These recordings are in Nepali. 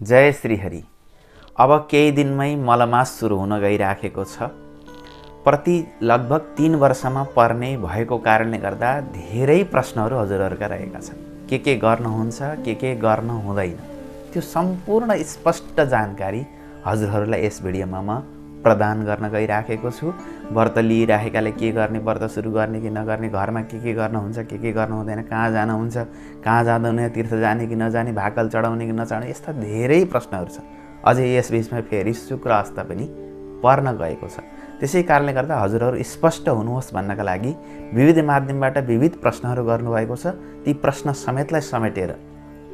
जय श्रीहरि। अब केही दिनमै मलमास सुरु हुन गइराखेको छ। प्रति लगभग 3 वर्षमा पर्ने भएको कारणले गर्दा धेरै प्रश्नहरू हजुरहरूका रहेका छन्। के गर्नुहुन्छ, के गर्न हुँदैन, त्यो सम्पूर्ण स्पष्ट जानकारी हजुरहरूलाई यस भिडियोमा म प्रदान गर्न गइराखेको छु। व्रत लिइराखेकाले के गर्ने, व्रत सुरु गर्ने कि नगर्ने, घरमा के गर्न हुन्छ, के गर्न हुँदैन, कहाँ जान हुन्छ, कहाँ जाँदा हुने, तीर्थ जाने कि नजाने, भाकल चढाउने कि नचढाउने, यस्ता धेरै प्रश्नहरू छन्। अझै यस बीचमा फेरि शुक्र अस्त पनि पर्न गएको छ। त्यसै कारणले गर्दा हजुरहरू स्पष्ट हुनुहोस् भन्नका लागि विविध माध्यमबाट विविध प्रश्नहरू गर्नुभएको छ। ती प्रश्न समेतलाई समेटेर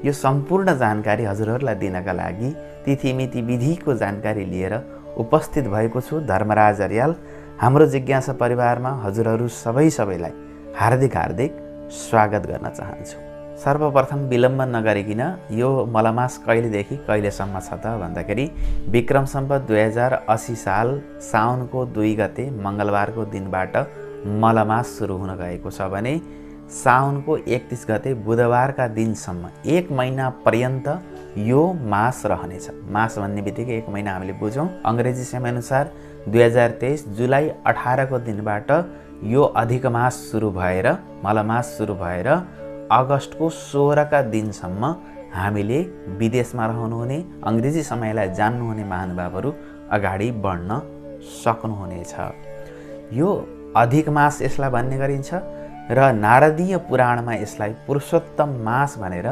यो सम्पूर्ण जानकारी हजुरहरूलाई दिनका लागि तिथिमिति विधिको जानकारी लिएर उपस्थित भएको छु। धर्मराज अर्याल। हाम्रो जिज्ञासा परिवारमा हजुरहरू सबैलाई हार्दिक स्वागत गर्न चाहन्छु। सर्वप्रथम विलम्ब नगरिकन यो मलमास कहिलेदेखि कहिलेसम्म छ त भन्दाखेरि विक्रम सम्वत 2080 साल साउनको 2 गते मङ्गलबारको दिनबाट मलमास सुरु हुन गएको छ भने साउनको 31 गते बुधबारका दिनसम्म 1 महिना पर्यन्त यो मास रहनेछ। मास भन्ने बित्तिकै 1 महिना हामीले बुझौँ। अङ्ग्रेजी समयअनुसार 2023 जुलाई 18 को दिनबाट यो अधिक मास सुरु भएर मलमास सुरु भएर अगस्तको 16 का दिनसम्म हामीले विदेशमा रहनुहुने अङ्ग्रेजी समयलाई जान्नुहुने महानुभावहरू अगाडि बढ्न सक्नुहुनेछ। यो अधिक मास यसलाई भन्ने गरिन्छ र नारदीय पुराणमा यसलाई पुरुषोत्तम मास भनेर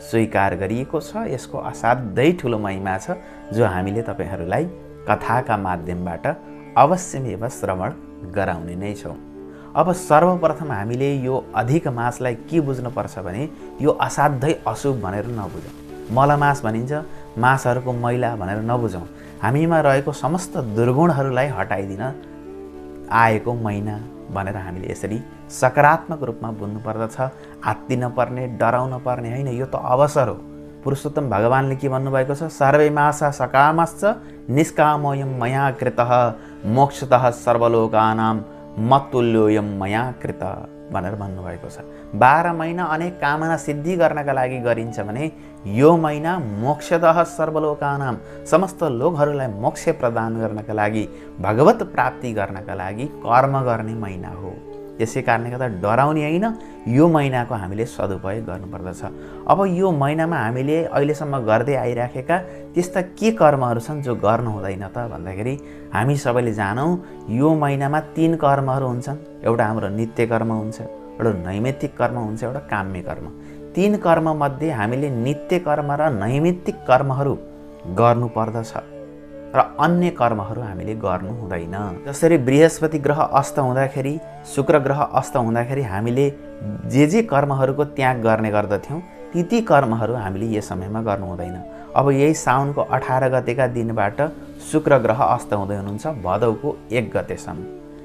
स्वीकार गरिएको छ। यसको असाध्यै ठुलो महिमा छ जो हामीले तपाईहरूलाई कथाका माध्यमबाट अवश्यमेव श्रवण गराउने नै छौँ। अब सर्वप्रथम हामीले यो अधिक मासलाई के बुझ्नुपर्छ भने यो असाध्यै अशुभ भनेर नबुझौँ। मलमास भनिन्छ मासहरूको मैला भनेर नबुझौँ। हामीमा रहेको समस्त दुर्गुणहरूलाई हटाइदिन आएको महिना भनेर हामीले यसरी सकारात्मक रूपमा बुझ्नुपर्दछ। आत्तिन पर्ने, डराउन पर्ने होइन, यो त अवसर हो। पुरुषोत्तम भगवानले के भन्नुभएको छ? सर्वे मासा सकामश्च निष्कामोऽयं मया कृतः मोक्षतः सर्वलोकानां मत्तुल्योऽयं मया कृत भनेर भन्नुभएको छ। 12 महिना अनेक कामना सिद्धि गर्नका लागि गरिन्छ भने यो महिना मोक्षतः सर्वलोकानां समस्त लोकहरूलाई मोक्ष प्रदान गर्नका लागि, भगवत प्राप्ति गर्नका लागि कर्म गर्ने महिना हो। यसै कारणले गर्दा डराउने होइन, यो महिनाको हामीले सदुपयोग गर्नुपर्दछ। अब यो महिनामा हामीले अहिलेसम्म गर्दै आइराखेका त्यस्ता के कर्महरू छन् जो गर्नु हुँदैन त भन्दाखेरि हामी सबैले जानौँ यो महिनामा 3 कर्महरू हुन्छन्। एउटा हाम्रो नित्य कर्म हुन्छ, एउटा नैमित्तिक कर्म हुन्छ, एउटा काम्य कर्म। 3 कर्ममध्ये हामीले नित्य कर्म र नैमित्तिक कर्महरू गर्नुपर्दछ र अन्य कर्महरू हामीले गर्नु हुँदैन। जसरी बृहस्पति ग्रह अस्त हुँदाखेरि, शुक्र ग्रह अस्त हुँदाखेरि हामीले जे कर्महरूको त्याग गर्ने गर्दथ्यौँ ती कर्महरू हामीले यस समयमा गर्नु हुँदैन। अब यही साउनको 18 गतेका दिनबाट शुक्र ग्रह अस्त हुँदै हुनुहुन्छ भदौको 1 गतेसम्म।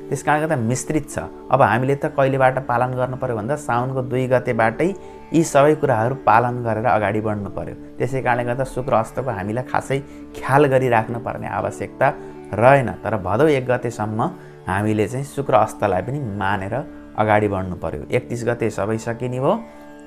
त्यस कारणले गर्दा मिश्रित छ। अब हामीले त कहिलेबाट पालन गर्नु पर्यो भन्दा साउनको 2 गतेबाटै यी सबै कुराहरू पालन गरेर अगाडि बढ्नु पर्यो। त्यसै कारणले गर्दा शुक्र अस्तको हामीलाई खासै ख्याल गरिराख्नु पर्ने आवश्यकता रहेन। तर भदौ 1 गतेसम्म हामीले चाहिँ शुक्र अस्तलाई पनि मानेर अगाडि बढ्नु पर्यो। 31 गते सबै सकिने भयो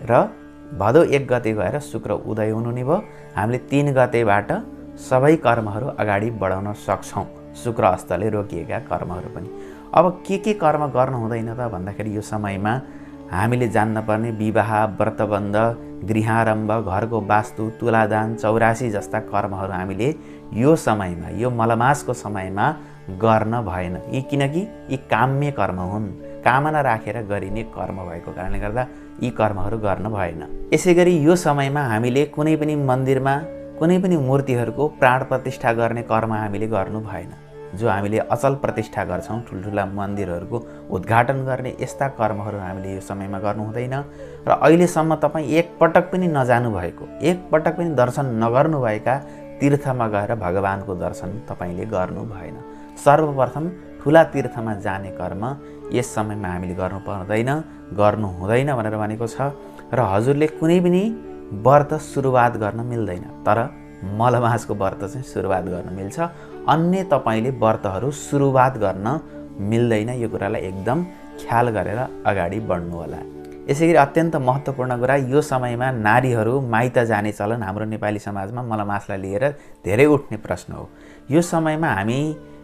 र भदौ 1 गते गएर शुक्र उदय हुनु नि भयो। हामीले 3 गतेबाट सबै कर्महरू अगाडि बढाउन सक्छौँ, शुक्र अस्तले रोकिएका कर्महरू पनि। अब के कर्म गर्नु हुँदैन त भन्दाखेरि यो समयमा हामीले जान्नुपर्ने विवाह, व्रतबन्ध, गृहारम्भ, घरको वास्तु, तुलादान, चौरासी जस्ता कर्महरू हामीले यो समयमा, यो मलमासको समयमा गर्न भएन। किनकि यी काम्य कर्म हुन्, कामना राखेर गरिने कर्म भएको कारणले गर्दा यी कर्महरू गर्न भएन। यसै गरी यो समयमा हामीले कुनै पनि मन्दिरमा कुनै पनि मूर्तिहरूको प्राण प्रतिष्ठा गर्ने कर्म हामीले गर्नु भएन। जो हामीले अचल प्रतिष्ठा गर्छौँ, ठुल्ठुला मन्दिरहरूको उद्घाटन गर्ने यस्ता कर्महरू हामीले यो समयमा गर्नु हुँदैन। र अहिलेसम्म तपाईँ एकपटक पनि नजानु भएको, एकपटक पनि दर्शन नगर्नुभएका तीर्थमा गएर भगवानको दर्शन तपाईँले गर्नु भएन। सर्वप्रथम ठुला तीर्थमा जाने कर्म यस समयमा हामीले गर्नु पर्दैन, गर्नु हुँदैन भनेर भनेको छ। र हजुरले कुनै पनि व्रत सुरुवात गर्न मिल्दैन, तर मलमासको व्रत चाहिँ सुरुवात गर्न मिल्छ। अन्य तपाईँले व्रतहरू सुरुवात गर्न मिल्दैन। यो कुरालाई एकदम ख्याल गरेर अगाडि बढ्नु होला। यसैगरी अत्यन्त महत्त्वपूर्ण कुरा, यो समयमा नारीहरू माइत जाने चलन हाम्रो नेपाली समाजमा मलमासलाई लिएर धेरै उठ्ने प्रश्न हो। यो समयमा हामी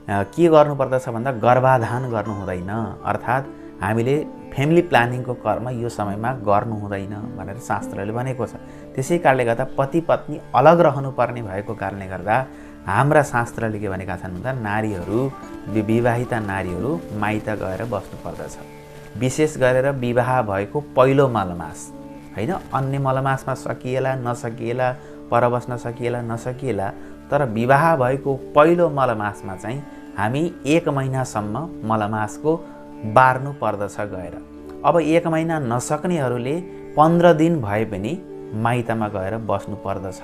के गर्नुपर्दछ भन्दा गर्भाधान गर्नु हुँदैन, अर्थात् हामीले फ्यामिली प्लानिङको कर्म यो समयमा गर्नु हुँदैन भनेर शास्त्रले भनेको छ। त्यसै कारणले गर्दा पति पत्नी अलग रहनुपर्ने भएको कारणले गर्दा हाम्रा शास्त्रले के भनेका छन् भन्दा नारीहरू, विवाहिता नारीहरू माइत गएर बस्नुपर्दछ। विशेष गरेर विवाह भएको पहिलो मलमास होइन, अन्य मलमासमा सकिएला नसकिएला, पर बस्न सकिएला नसकिएला, तर विवाह भएको पहिलो मलमासमा चाहिँ हामी 1 महिनासम्म मलमासको बार्नु पर्दछ गएर। अब 1 महिना नसक्नेहरूले 15 दिन भए पनि माइतमा गएर बस्नु पर्दछ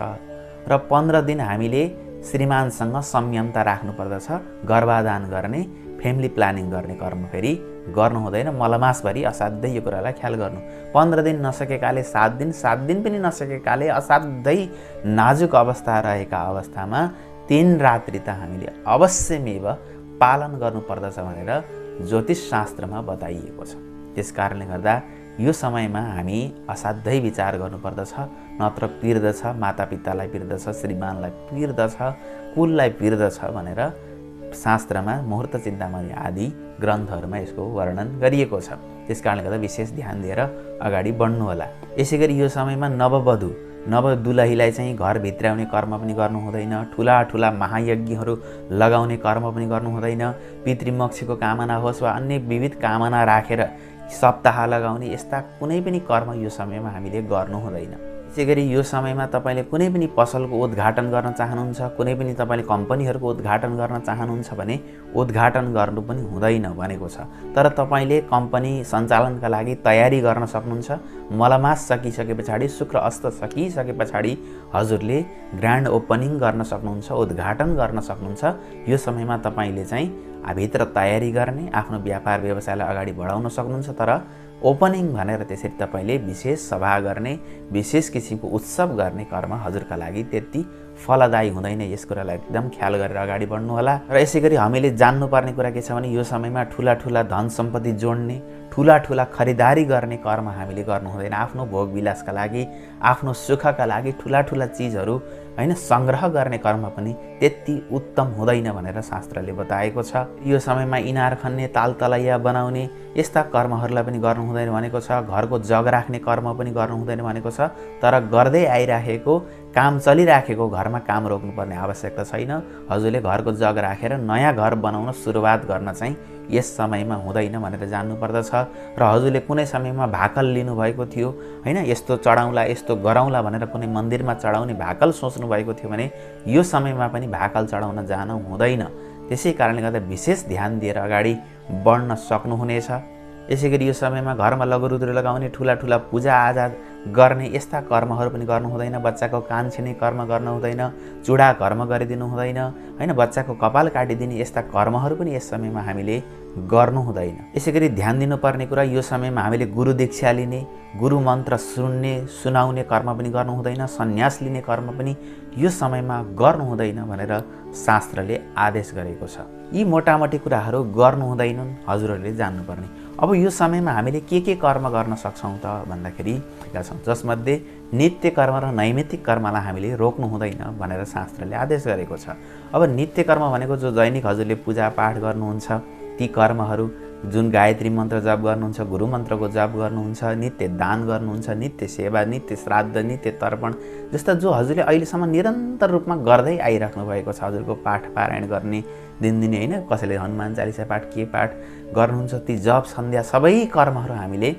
र 15 दिन हामीले श्रीमानसँग संयमता राख्नु पर्दछ। गर्भाधान गर्ने, फ्यामिली प्लानिङ गर्ने कर्म फेरि गर्नु हुँदैन। मलमासभरि असाध्यै यो कुरालाई ख्याल गर्नु। 15 दिन नसकेकाले 7 दिन, 7 दिन पनि नसकेकाले असाध्यै नाजुक अवस्था रहेका अवस्थामा 3 रात्रि त हामीले अवश्यमेव पालन गर्नुपर्दछ भनेर ज्योतिष शास्त्रमा बताइएको छ। त्यस कारणले गर्दा यो समयमा हामी असाध्यै विचार गर्नुपर्दछ, नत्र पिर्दछ, मातापितालाई पिर्दछ, श्रीमानलाई पिर्दछ, कुललाई पिर्दछ भनेर शास्त्रमा मुहूर्त चिन्तामणि आदि ग्रन्थहरूमा यसको वर्णन गरिएको छ। त्यस कारणले गर्दा विशेष ध्यान दिएर अगाडि बढ्नु होला। यसै गरी यो समयमा नवदुलहीलाई चाहिँ घर भित्राउने कर्म पनि गर्नु हुँदैन, ठुला ठुला महायज्ञहरू लगाउने कर्म पनि गर्नु हुँदैन, पितृमोक्षको कामना होस् वा अन्य विविध कामना राखेर सप्ताह लगाउने यस्ता कुनै पनि कर्म यो समयमा हामीले गर्नु हुँदैन। त्यसै गरी यो समयमा तपाईँले कुनै पनि पसलको उद्घाटन गर्न चाहनुहुन्छ, कुनै पनि तपाईँले कम्पनीहरूको उद्घाटन गर्न चाहनुहुन्छ भने उद्घाटन गर्नु पनि हुँदैन भनेको छ। तर तपाईँले कम्पनी सञ्चालनका लागि तयारी गर्न सक्नुहुन्छ। मलमास सकिसके पछाडि, शुक्र अस्त सकिसके पछाडि हजुरले ग्रान्ड ओपनिङ गर्न सक्नुहुन्छ, उद्घाटन गर्न सक्नुहुन्छ। यो समयमा तपाईँले चाहिँ भित्र तयारी गर्ने, आफ्नो व्यापार व्यवसायलाई अगाडि बढाउन सक्नुहुन्छ। तर ओपनिङ भनेर त्यसरी तपाईँले विशेष सभा गर्ने, विशेष किसिमको उत्सव गर्ने कर्म हजुरका लागि त्यति फलदायी हुँदैन। यस कुरालाई एकदम ख्याल गरेर अगाडि बढ्नु होला। र यसै गरी हामीले जान्नुपर्ने कुरा के छ भने यो समयमा ठुला ठुला धन सम्पत्ति जोड्ने, ठुला ठुला खरिदारी गर्ने कर्म हामीले गर्नु हुँदैन। आफ्नो भोग विलासका लागि, आफ्नो सुखका लागि ठुला ठुला चिजहरू होइन सङ्ग्रह गर्ने कर्म पनि त्यति उत्तम हुँदैन भनेर शास्त्रले बताएको छ। यो समयमा इनार खन्ने, तालतलैया बनाउने यस्ता कर्महरूलाई पनि गर्नु हुँदैन भनेको छ। घरको जग राख्ने कर्म पनि गर्नु हुँदैन भनेको छ। तर गर्दै आइराखेको काम चलिराखेको घरमा काम रोक्नुपर्ने आवश्यकता छैन। हजुरले घरको जग राखेर नयाँ घर बनाउन सुरुवात गर्न चाहिँ यस समयमा हुँदैन भनेर जान्नुपर्दछ। र हजुरले कुनै समयमा भाकल लिनुभएको थियो होइन, यस्तो चढाउँला यस्तो गराउँला भनेर कुनै मन्दिरमा चढाउने भाकल सोच्नु भएको थियो भने यो समयमा पनि भाकल चढाउन जानु हुँदैन। त्यसै कारणले गर्दा विशेष ध्यान दिएर अगाडि बढ्न सक्नुहुनेछ। यसै गरी यो समयमा घरमा लघुरुद्र लगाउने, ठुला ठुला पूजाआजा गर्ने यस्ता कर्महरू पनि गर्नु हुँदैन। बच्चाको कान छिने कर्म गर्न हुँदैन, चुडा कर्म गरिदिनु हुँदैन होइन, बच्चाको कपाल काटिदिने यस्ता कर्महरू पनि यस समयमा हामीले गर्नु हुँदैन। यसै गरी ध्यान दिनुपर्ने कुरा, यो समयमा हामीले गुरु दीक्षा लिने, गुरु मन्त्र सुन्ने सुनाउने कर्म पनि गर्नु हुँदैन, सन्यास लिने कर्म पनि यो समयमा गर्नु हुँदैन भनेर शास्त्रले आदेश गरेको छ। यी मोटामोटी कुराहरू गर्नु हुँदैनन्, हजुरहरूले जान्नुपर्ने। अब यो समयमा हामीले के कर्म गर्न सक्छौँ त भन्दाखेरि जसमध्ये नित्य कर्म र नैमित्तिक कर्मलाई हामीले रोक्नु हुँदैन भनेर शास्त्रले आदेश गरेको छ। अब नित्य कर्म भनेको जो दैनिक हजुरले पूजापाठ गर्नुहुन्छ ती कर्महरू, जुन गायत्री मन्त्र जप गर्नुहुन्छ, गुरु मन्त्रको जप गर्नुहुन्छ, नित्य दान गर्नुहुन्छ, नित्य सेवा, नित्य श्राद्ध, नित्य तर्पण जस्ता जो हजुरले अहिलेसम्म निरन्तर रूपमा गर्दै आइराख्नु भएको छ। हजुरको पाठ पारायण गर्ने दिनदिनै होइन, कसैले हनुमान चालिसा पाठ के पाठ गर्नुहुन्छ, ती जप सन्ध्या सबै कर्महरू हामीले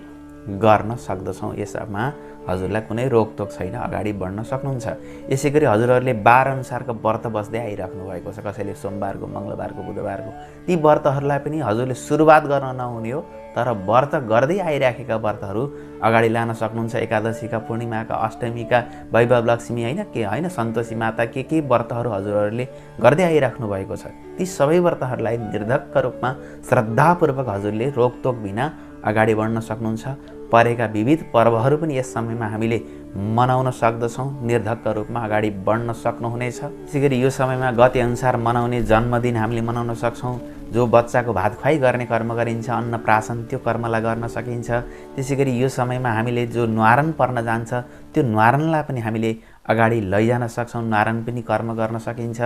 गर्न सक्दछौँ। यसमा हजुरलाई कुनै रोकटोक छैन, अगाडि बढ्न सक्नुहुन्छ। यसै गरी हजुरहरूले बार अनुसारको व्रत बस्दै आइराख्नु भएको छ, कसैले सोमबारको, मङ्गलबारको, बुधबारको, ती व्रतहरूलाई पनि हजुरले सुरुवात गर्न नहुने हो, तर व्रत गर्दै आइराखेका व्रतहरू अगाडि लान सक्नुहुन्छ। एकादशीका, पूर्णिमाका, अष्टमीका, वैभव लक्ष्मी होइन के होइन, सन्तोषी माता के व्रतहरू हजुरहरूले गर्दै आइराख्नु भएको छ, ती सबै व्रतहरूलाई निर्धक्क रूपमा श्रद्धापूर्वक हजुरले रोकटोक बिना अगाडि बढ्न सक्नुहुन्छ। परेका विविध पर्वहरू पनि यस समयमा हामीले मनाउन सक्दछौँ, निर्धक्क रूपमा अगाडि बढ्न सक्नुहुनेछ। त्यसै गरी यो समयमा गते अनुसार मनाउने जन्मदिन हामीले मनाउन सक्छौँ, जो बच्चाको भात खुवाई गर्ने कर्म गरिन्छ, अन्नप्राशन त्यो कर्मलाई गर्न सकिन्छ। त्यसैगरी यो समयमा हामीले जो न्वारन पर्न जान्छ त्यो न्वारनलाई पनि हामीले अगाडि लैजान सक्छौँ, न्वारन पनि कर्म गर्न सकिन्छ।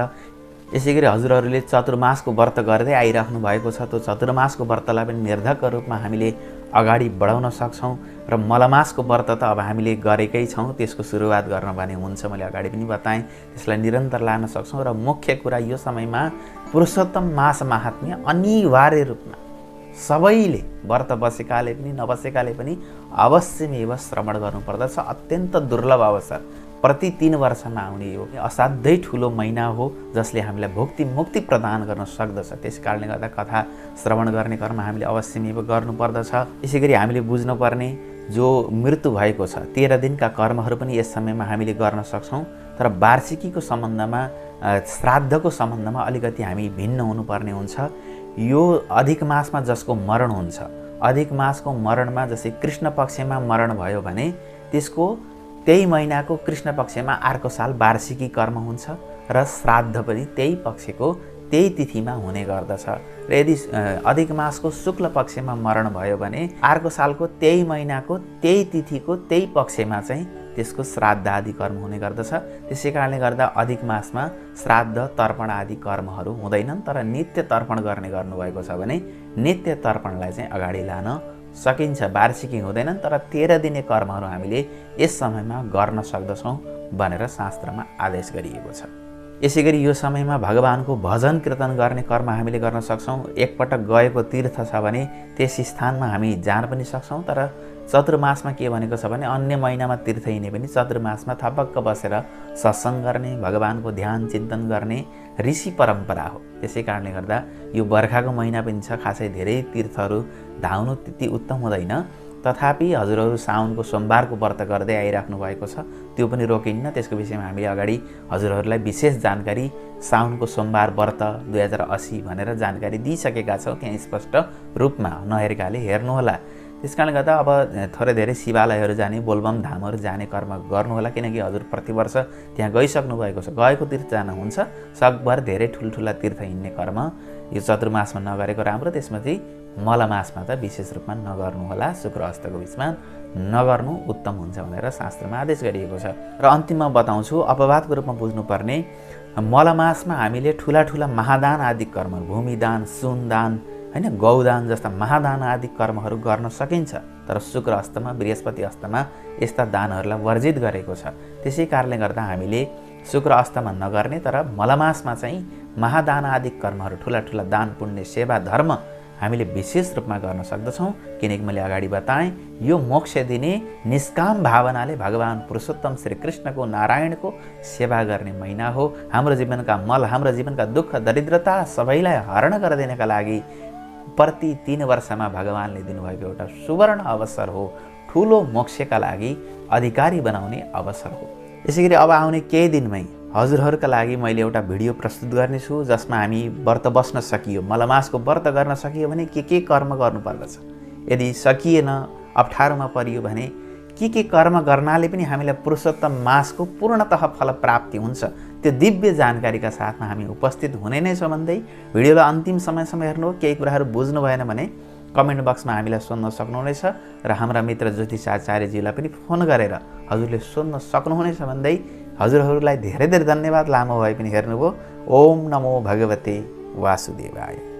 यसैगरी हजुरहरूले चतुर्मासको व्रत गर्दै आइराख्नु भएको छ, त्यो चतुर्मासको व्रतलाई पनि निर्धक्क रूपमा हामीले अगाडि बढाउन सक्छौँ। र मलमासको व्रत त अब हामीले गरेकै छौँ, त्यसको सुरुवात गर्न भने हुन्छ, मैले अगाडि पनि बताएँ, त्यसलाई निरन्तर लान सक्छौँ। र मुख्य कुरा यो समयमा पुरुषोत्तम मास माहात्म्य अनिवार्य रूपमा सबैले व्रत बसेकाले पनि नबसेकाले पनि अवश्यमेव श्रवण गर्नुपर्दछ। अत्यन्त दुर्लभ अवसर, प्रति 3 वर्षमा आउने यो असाध्यै ठुलो महिना हो जसले हामीलाई भुक्ति मुक्ति प्रदान गर्न सक्दछ। त्यस कारणले गर्दा कथा श्रवण गर्ने कर्म हामीले अवश्यमेव गर्नुपर्दछ। यसैगरी हामीले बुझ्नुपर्ने जो मृत्यु भएको छ 13 दिनका कर्महरू पनि यस समयमा हामीले गर्न सक्छौँ। तर वार्षिकीको सम्बन्धमा, श्राद्धको सम्बन्धमा अलिकति हामी भिन्न हुनुपर्ने हुन्छ। यो अधिक मासमा जसको मरण हुन्छ, अधिक मासको मरणमा जस्तै कृष्ण पक्षमा मरण भयो भने त्यसको त्यही महिनाको कृष्ण पक्षमा अर्को साल वार्षिकी कर्म हुन्छ र श्राद्ध पनि त्यही पक्षको त्यही तिथिमा हुने गर्दछ। र यदि अधिक मासको शुक्ल पक्षमा मरण भयो भने अर्को सालको त्यही महिनाको त्यही तिथिको त्यही पक्षमा चाहिँ त्यसको श्राद्ध आदि कर्म हुने गर्दछ। त्यसै कारणले गर्दा अधिक मासमा श्राद्ध तर्पण आदि कर्महरू हुँदैनन्। तर नित्य तर्पण गर्ने गर्नुभएको छ भने नित्य तर्पणलाई चाहिँ अगाडि लान सकिन्छ। वार्षिकी हुँदैनन्, तर 13 दिने कर्महरू हामीले यस समयमा गर्न सक्दछौँ भनेर शास्त्रमा आदेश गरिएको छ। यसैगरी यो समयमा भगवानको भजन कीर्तन गर्ने कर्म हामीले गर्न सक्छौँ। एकपटक गएको तीर्थ छ भने त्यस स्थानमा हामी जान पनि सक्छौँ। तर चतुर्मासमा के भनेको छ भने अन्य महिनामा तीर्थ हिँड्ने पनि चतुर्मासमा थपक्क बसेर सत्सङ्ग गर्ने, भगवानको ध्यान चिन्तन गर्ने ऋषि परम्परा हो। त्यसै कारणले गर्दा यो बर्खाको महिना पनि छ, खासै धेरै तीर्थहरू धाउनु त्यति उत्तम हुँदैन। तथापि हजुरहरू साउनको सोमबारको व्रत गर्दै आइराख्नु भएको छ, त्यो पनि रोकिन्न। त्यसको विषयमा हामीले अगाडि हजुरहरूलाई विशेष जानकारी साउनको सोमबार व्रत 2080 भनेर जानकारी दिइसकेका छौँ। त्यहाँ स्पष्ट रूपमा नहेरेकाले हेर्नुहोला। त्यसकारणले गर्दा अब थोरै धेरै शिवालयहरू जाने, बोलबम धामहरू जाने कर्म गर्नुहोला, किनकि हजुर प्रतिवर्ष त्यहाँ गइसक्नु भएको छ। गएको तीर्थ जान हुन्छ, सकभर धेरै ठुल्ठुला तीर्थ हिँड्ने कर्म यो चतुर्मासमा नगरेको राम्रो। त्यसपछि मलमासमा त विशेष रूपमा नगर्नुहोला, शुक्र अस्तको बिचमा नगर्नु उत्तम हुन्छ भनेर शास्त्रमा आदेश गरिएको छ। र अन्तिममा बताउँछु, अपवादको रूपमा बुझ्नुपर्ने मलमासमा हामीले ठुला ठुला महादान आदि कर्म, भूमिदान, सुनदान, हैन, गौदान जस्ता महादान आदि कर्महरू गर्न सकिन्छ। तर शुक्र अस्तमा, बृहस्पति अस्तमा यस्ता दानहरूलाई वर्जित गरेको छ। त्यसै कारणले गर्दा हामीले शुक्र अस्तमा नगर्ने, तर मलमासमा चाहिँ महादान आदि कर्महरू, ठुला ठुला दान पुण्य सेवा धर्म हामीले विशेष रूपमा गर्न सक्दछौँ। किनकि मैले अगाडि बताएँ, यो मोक्ष दिने निष्काम भावनाले भगवान पुरुषोत्तम श्री कृष्णको, नारायणको सेवा गर्ने महिना हो। हाम्रो जीवनका मल, हाम्रो जीवनका दुःख दरिद्रता सबैलाई हरण गरिदिनका लागि प्रति 3 वर्षमा भगवानले दिनुभएको एउटा सुवर्ण अवसर हो। ठुलो मोक्षका लागि अधिकारी बनाउने अवसर हो। यसैगरी अब आउने केही दिनमै हजुरहरूका लागि मैले एउटा भिडियो प्रस्तुत गर्नेछु, जसमा हामी व्रत बस्न सकियो, मलमासको व्रत गर्न सकियो भने के कर्म गर्नुपर्दछ, यदि सकिएन, अप्ठ्यारोमा परियो भने के कर्म गर्नाले पनि हामीलाई पुरुषोत्तम मासको पूर्णतः फल प्राप्ति हुन्छ, त्यो दिव्य जानकारीका साथमा हामी उपस्थित हुने नै छौँ भन्दै भिडियोलाई अन्तिम समयसम्म हेर्नु। केही कुराहरू बुझ्नु भएन भने कमेन्ट बक्समा हामीलाई सोध्न सक्नुहुनेछ र हाम्रा मित्र ज्योतिष आचार्यजीलाई पनि फोन गरेर हजुरले सोध्न सक्नुहुनेछ भन्दै हजुरहरूलाई धेरै धेरै धन्यवाद। लामो भए पनि हेर्नुभयो। ओम नमो भगवते वासुदेवाय।